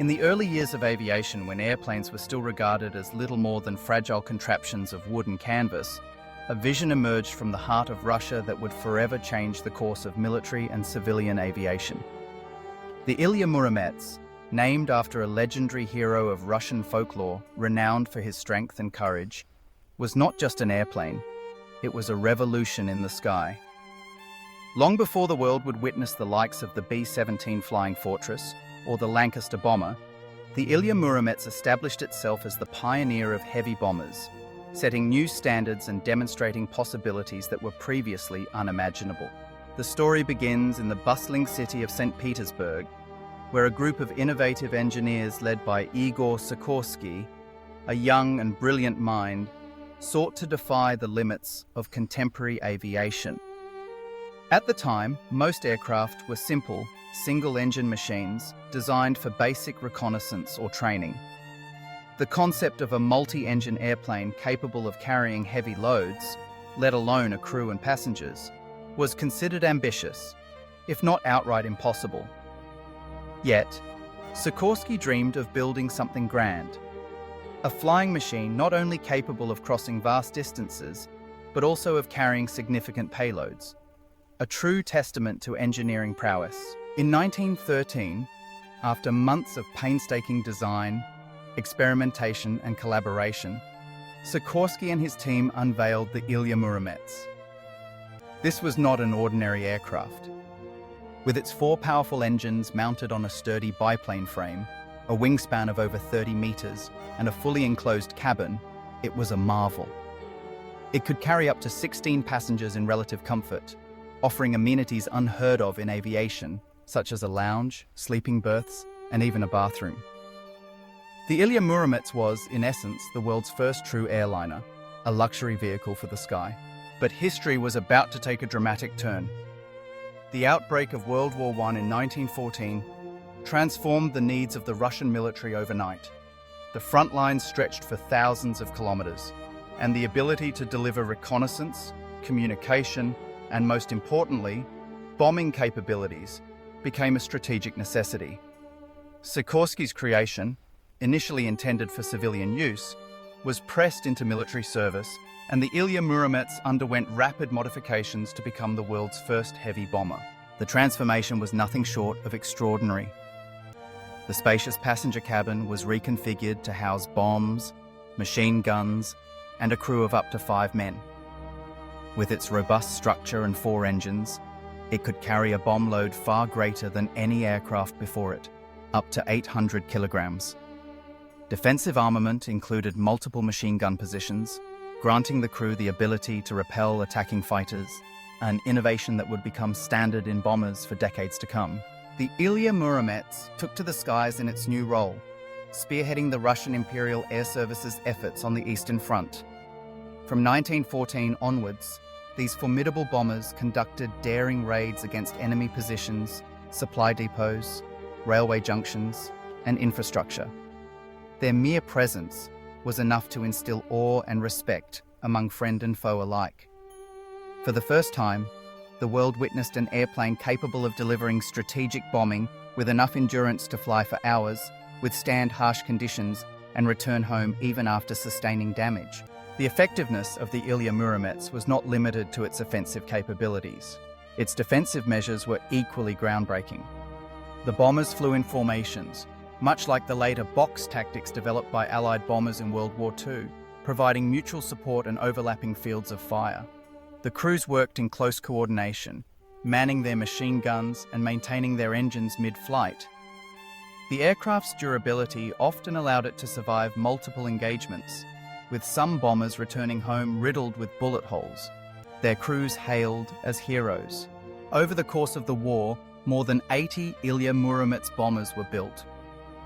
In the early years of aviation, when airplanes were still regarded as little more than fragile contraptions of wood and canvas, a vision emerged from the heart of Russia that would forever change the course of military and civilian aviation. The Ilya Muromets, named after a legendary hero of Russian folklore renowned for his strength and courage, was not just an airplane, it was a revolution in the sky. Long before the world would witness the likes of the B-17 Flying Fortress or the Lancaster bomber, the Ilya Muromets established itself as the pioneer of heavy bombers, setting new standards and demonstrating possibilities that were previously unimaginable. The story begins in the bustling city of St. Petersburg, where a group of innovative engineers led by Igor Sikorsky, a young and brilliant mind, sought to defy the limits of contemporary aviation. At the time, most aircraft were simple, single-engine machines designed for basic reconnaissance or training. The concept of a multi-engine airplane capable of carrying heavy loads, let alone a crew and passengers, was considered ambitious, if not outright impossible. Yet, Sikorsky dreamed of building something grand, a flying machine not only capable of crossing vast distances, but also of carrying significant payloads, a true testament to engineering prowess. In 1913, after months of painstaking design, experimentation and collaboration, Sikorsky and his team unveiled the Ilya Muromets. This was not an ordinary aircraft. With its 4 powerful engines mounted on a sturdy biplane frame, a wingspan of over 30 meters, and a fully enclosed cabin, it was a marvel. It could carry up to 16 passengers in relative comfort, offering amenities unheard of in aviation, such as a lounge, sleeping berths, and even a bathroom. The Ilya Muromets was, in essence, the world's first true airliner, a luxury vehicle for the sky. But history was about to take a dramatic turn. The outbreak of World War I in 1914 transformed the needs of the Russian military overnight. The front lines stretched for thousands of kilometers, and the ability to deliver reconnaissance, communication, and most importantly, bombing capabilities became a strategic necessity. Sikorsky's creation, initially intended for civilian use, was pressed into military service, and the Ilya Muromets underwent rapid modifications to become the world's first heavy bomber. The transformation was nothing short of extraordinary. The spacious passenger cabin was reconfigured to house bombs, machine guns, and a crew of up to 5 men. With its robust structure and 4 engines, it could carry a bomb load far greater than any aircraft before it, up to 800 kilograms. Defensive armament included multiple machine gun positions, granting the crew the ability to repel attacking fighters, an innovation that would become standard in bombers for decades to come. The Ilya Muromets took to the skies in its new role, spearheading the Russian Imperial Air Service's efforts on the Eastern Front. From 1914 onwards, these formidable bombers conducted daring raids against enemy positions, supply depots, railway junctions, and infrastructure. Their mere presence was enough to instill awe and respect among friend and foe alike. For the first time, the world witnessed an airplane capable of delivering strategic bombing with enough endurance to fly for hours, withstand harsh conditions, and return home even after sustaining damage. The effectiveness of the Ilya Muromets was not limited to its offensive capabilities. Its defensive measures were equally groundbreaking. The bombers flew in formations, much like the later box tactics developed by Allied bombers in World War II, providing mutual support and overlapping fields of fire. The crews worked in close coordination, manning their machine guns and maintaining their engines mid-flight. The aircraft's durability often allowed it to survive multiple engagements, with some bombers returning home riddled with bullet holes, their crews hailed as heroes. Over the course of the war, more than 80 Ilya Muromets bombers were built,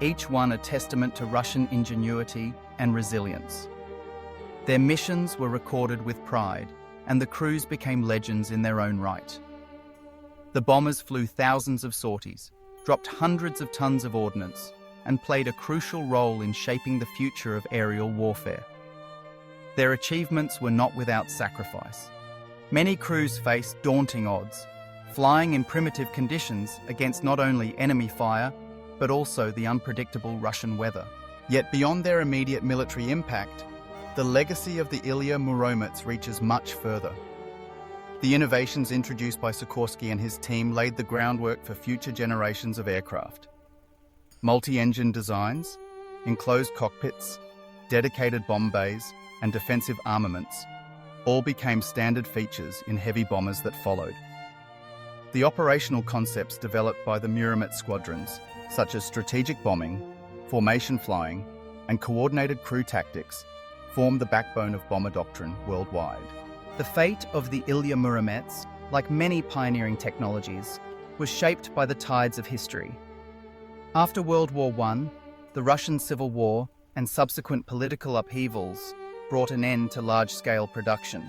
each one a testament to Russian ingenuity and resilience. Their missions were recorded with pride, and the crews became legends in their own right. The bombers flew thousands of sorties, dropped hundreds of tons of ordnance, and played a crucial role in shaping the future of aerial warfare. Their achievements were not without sacrifice. Many crews faced daunting odds, flying in primitive conditions against not only enemy fire, but also the unpredictable Russian weather. Yet beyond their immediate military impact, the legacy of the Ilya Muromets reaches much further. The innovations introduced by Sikorsky and his team laid the groundwork for future generations of aircraft. Multi-engine designs, enclosed cockpits, dedicated bomb bays, and defensive armaments all became standard features in heavy bombers that followed. The operational concepts developed by the Muromets squadrons, such as strategic bombing, formation flying, and coordinated crew tactics, formed the backbone of bomber doctrine worldwide. The fate of the Ilya Muromets, like many pioneering technologies, was shaped by the tides of history. After World War I, the Russian Civil War and subsequent political upheavals brought an end to large-scale production.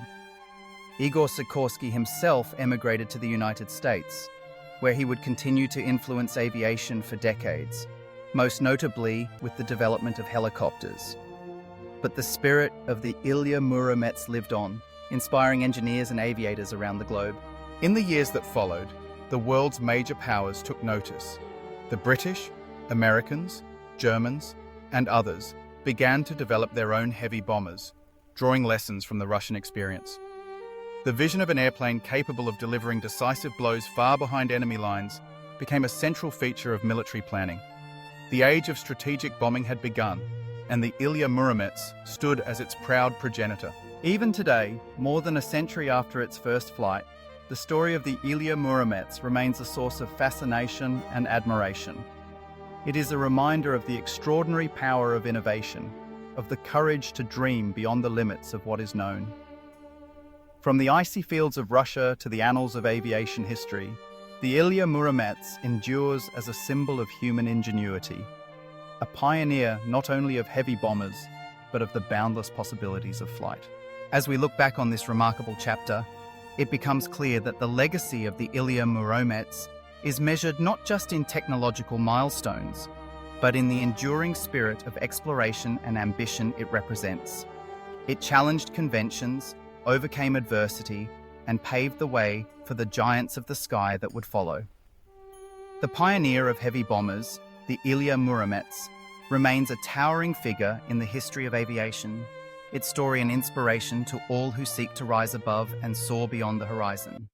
Igor Sikorsky himself emigrated to the United States, where he would continue to influence aviation for decades, most notably with the development of helicopters. But the spirit of the Ilya Muromets lived on, inspiring engineers and aviators around the globe. In the years that followed, the world's major powers took notice. The British, Americans, Germans, and others began to develop their own heavy bombers, drawing lessons from the Russian experience. The vision of an airplane capable of delivering decisive blows far behind enemy lines became a central feature of military planning. The age of strategic bombing had begun, and the Ilya Muromets stood as its proud progenitor. Even today, more than a century after its first flight, the story of the Ilya Muromets remains a source of fascination and admiration. It is a reminder of the extraordinary power of innovation, of the courage to dream beyond the limits of what is known. From the icy fields of Russia to the annals of aviation history, the Ilya Muromets endures as a symbol of human ingenuity, a pioneer not only of heavy bombers, but of the boundless possibilities of flight. As we look back on this remarkable chapter, it becomes clear that the legacy of the Ilya Muromets is measured not just in technological milestones, but in the enduring spirit of exploration and ambition it represents. It challenged conventions, overcame adversity, and paved the way for the giants of the sky that would follow. The pioneer of heavy bombers, the Ilya Muromets, remains a towering figure in the history of aviation, its story an inspiration to all who seek to rise above and soar beyond the horizon.